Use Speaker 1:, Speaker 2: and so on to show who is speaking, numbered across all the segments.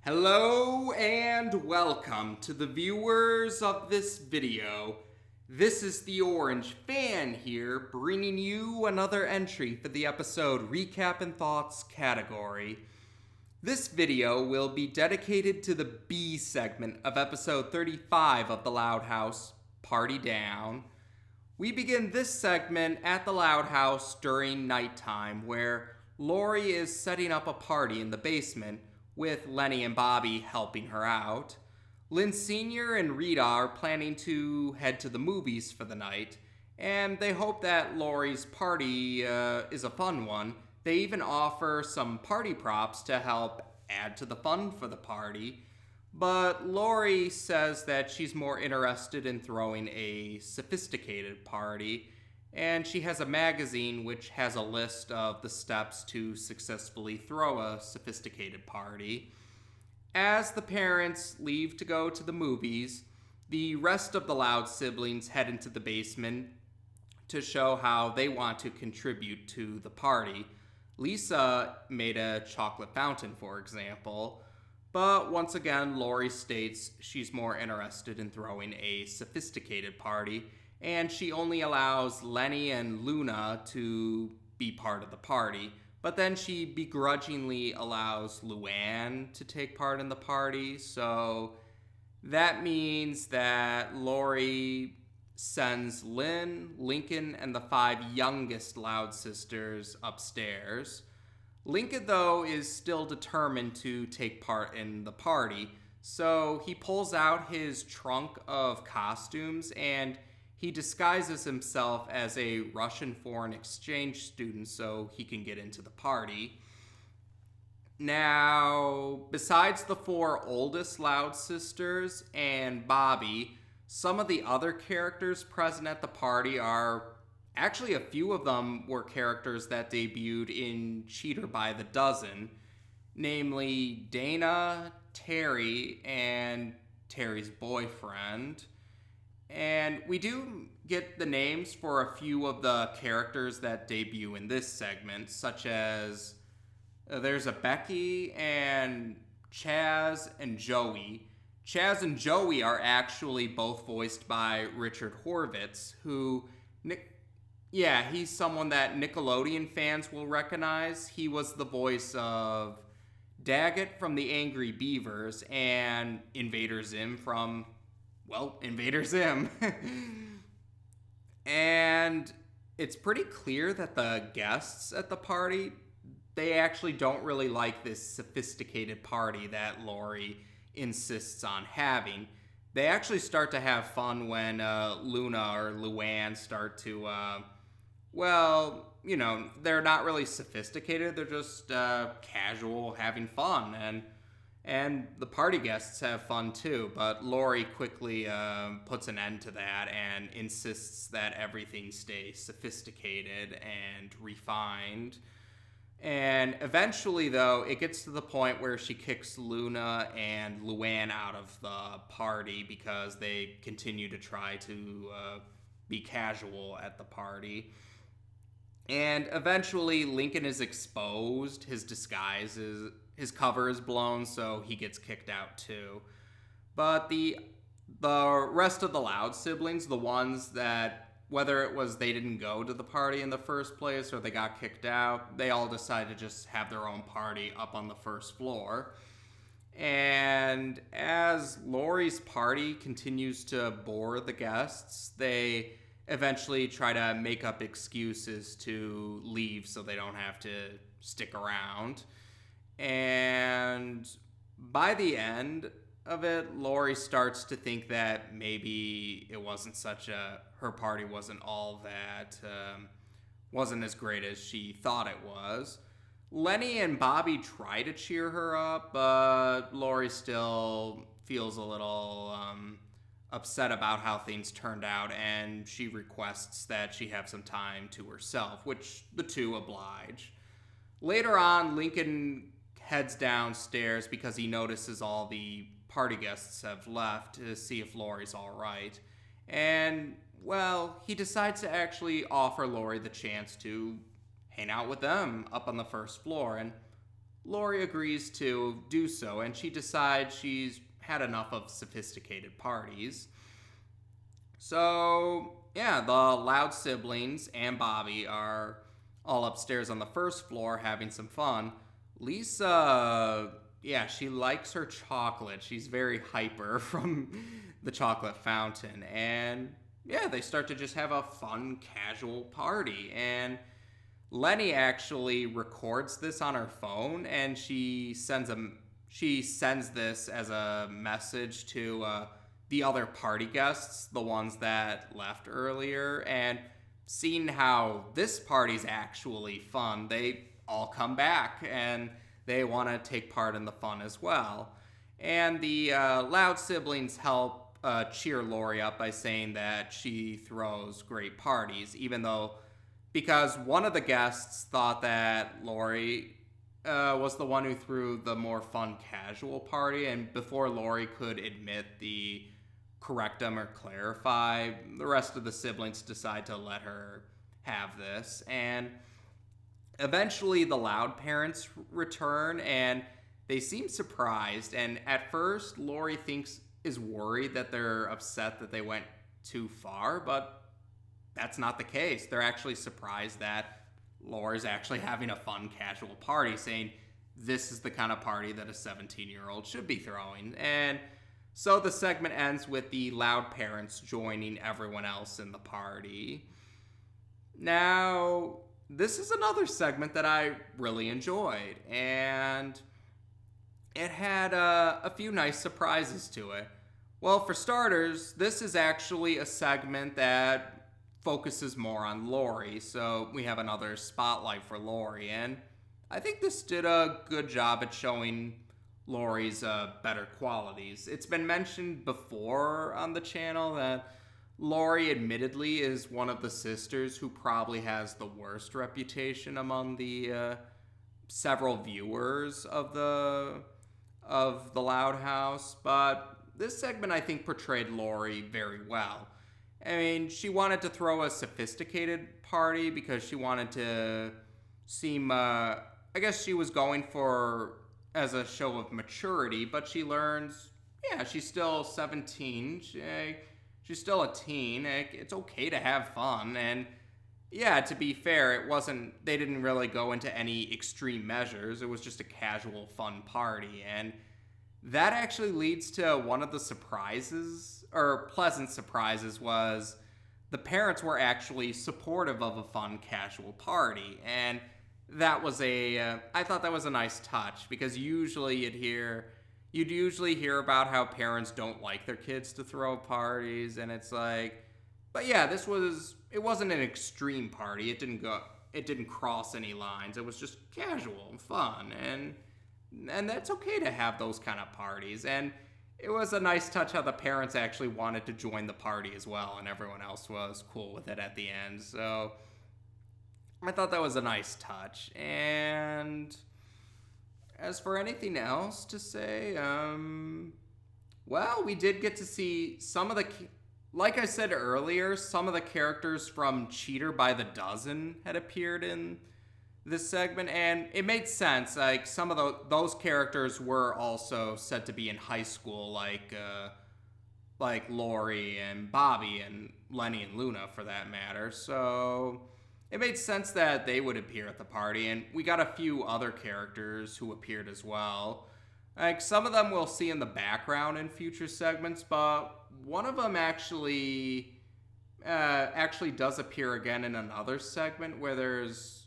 Speaker 1: Hello and welcome to the viewers of this video. This is the Orange Fan here, bringing you another entry for the episode Recap and Thoughts category. This video will be dedicated to the B segment of episode 35 of The Loud House, Party Down. We begin this segment at the Loud House during nighttime, where Lori is setting up a party in the basement, with Lenny and Bobby helping her out. Lynn Sr. and Rita are planning to head to the movies for the night, and they hope that Lori's party is a fun one. They even offer some party props to help add to the fun for the party, but Lori says that she's more interested in throwing a sophisticated party, and she has a magazine which has a list of the steps to successfully throw a sophisticated party. As the parents leave to go to the movies, the rest of the Loud siblings head into the basement to show how they want to contribute to the party. Lisa made a chocolate fountain, for example, but once again, Lori states she's more interested in throwing a sophisticated party, and she only allows Lenny and Luna to be part of the party. But then she begrudgingly allows Luann to take part in the party, so that means that Lori sends Lynn, Lincoln, and the 5 youngest Loud sisters upstairs. Lincoln, though, is still determined to take part in the party, so he pulls out his trunk of costumes and he disguises himself as a Russian foreign exchange student so he can get into the party. Now, besides the 4 oldest Loud sisters and Bobby, some of the other characters present at the party are actually, a few of them were characters that debuted in Cheater by the Dozen, namely Dana, Terry, and Terry's boyfriend. And we do get the names for a few of the characters that debut in this segment, such as there's a Becky and Chaz and Joey. Chaz and Joey are actually both voiced by Richard Horvitz, who, he's someone that Nickelodeon fans will recognize. He was the voice of Daggett from the Angry Beavers and Invader Zim from Invader Zim. And it's pretty clear that the guests at the party, they actually don't really like this sophisticated party that Lori insists on having. They actually start to have fun when Luna or Luann start to, they're not really sophisticated. They're just casual, having fun. And the party guests have fun too, but Lori quickly puts an end to that and insists that everything stays sophisticated and refined. And eventually, though, it gets to the point where she kicks Luna and Luann out of the party because they continue to try to be casual at the party. And eventually, Lincoln is exposed. His cover is blown, so he gets kicked out too. But the rest of the Loud siblings, the ones that, whether it was they didn't go to the party in the first place or they got kicked out, they all decide to just have their own party up on the first floor. And as Lori's party continues to bore the guests, they eventually try to make up excuses to leave so they don't have to stick around. And by the end of it, Lori starts to think that maybe it wasn't her party wasn't all that, wasn't as great as she thought it was. Lenny and Bobby try to cheer her up, but Lori still feels a little upset about how things turned out, and she requests that she have some time to herself, which the two oblige. Later on, Lincoln heads downstairs because he notices all the party guests have left to see if Lori's all right. And, he decides to actually offer Lori the chance to hang out with them up on the first floor. And Lori agrees to do so, and she decides she's had enough of sophisticated parties. So, yeah, the Loud siblings and Bobby are all upstairs on the first floor having some fun. Lisa, yeah, she likes her chocolate. She's very hyper from the chocolate fountain. And yeah, they start to just have a fun, casual party. And Lenny actually records this on her phone, and she sends this as a message to the other party guests, the ones that left earlier, and seeing how this party's actually fun, they all come back and they want to take part in the fun as well. And the Loud siblings help cheer Lori up by saying that she throws great parties, even though because one of the guests thought that Lori was the one who threw the more fun casual party, and before Lori could admit the correctum or clarify, the rest of the siblings decide to let her have this. And eventually the Loud parents return, and they seem surprised, and at first Lori is worried that they're upset that they went too far, but that's not the case. They're actually surprised that Laura's actually having a fun, casual party, saying this is the kind of party that a 17-year-old should be throwing. And so the segment ends with the Loud parents joining everyone else in the party. Now, this is another segment that I really enjoyed, and it had a few nice surprises to it. Well, for starters, this is actually a segment that focuses more on Lori, so we have another spotlight for Lori, and I think this did a good job at showing Lori's better qualities. It's been mentioned before on the channel that Lori admittedly is one of the sisters who probably has the worst reputation among the several viewers of the Loud House, but this segment I think portrayed Lori very well. I mean, she wanted to throw a sophisticated party because she wanted to seem, I guess she was going for as a show of maturity, but she learns, yeah, she's still 17. She's still a teen. It's okay to have fun. And yeah, to be fair, they didn't really go into any extreme measures. It was just a casual, fun party. And that actually leads to one of the surprises, or pleasant surprises, was the parents were actually supportive of a fun, casual party. And that was I thought that was a nice touch, because usually you'd usually hear about how parents don't like their kids to throw parties, and it's like, but yeah, it wasn't an extreme party. It didn't cross any lines. It was just casual and fun, and that's okay to have those kind of parties. And it was a nice touch how the parents actually wanted to join the party as well, and everyone else was cool with it at the end. So I thought that was a nice touch. And as for anything else to say, well, we did get to see some of like I said earlier, some of the characters from Cheater by the Dozen had appeared in this segment, and it made sense. Like, some of those characters were also said to be in high school, like Lori and Bobby and Lenny and Luna, for that matter. So it made sense that they would appear at the party, and we got a few other characters who appeared as well. Like, some of them we'll see in the background in future segments, but one of them actually does appear again in another segment where there's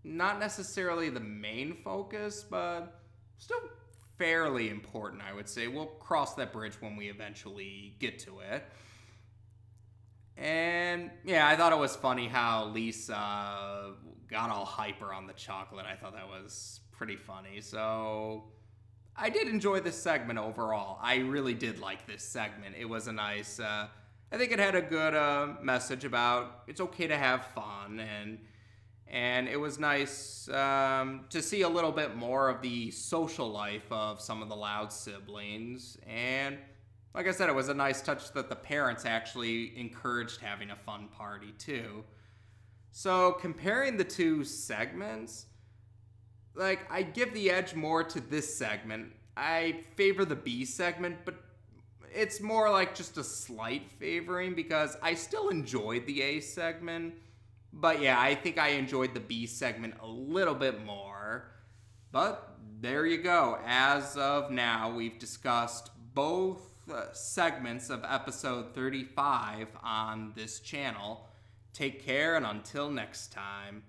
Speaker 1: not necessarily the main focus, but still fairly important, I would say. We'll cross that bridge when we eventually get to it. And yeah, I thought it was funny how Lisa got all hyper on the chocolate. I thought that was pretty funny. So I did enjoy this segment overall. I really did like this segment. It was a nice, I think it had a good message about it's okay to have fun, and it was nice to see a little bit more of the social life of some of the Loud siblings. And like I said, it was a nice touch that the parents actually encouraged having a fun party too. So comparing the two segments, Like, I give the edge more to this segment. I favor the B segment, but it's more like just a slight favoring because I still enjoyed the A segment. But yeah, I think I enjoyed the B segment a little bit more. But there you go. As of now, we've discussed both segments of episode 35 on this channel. Take care, and until next time.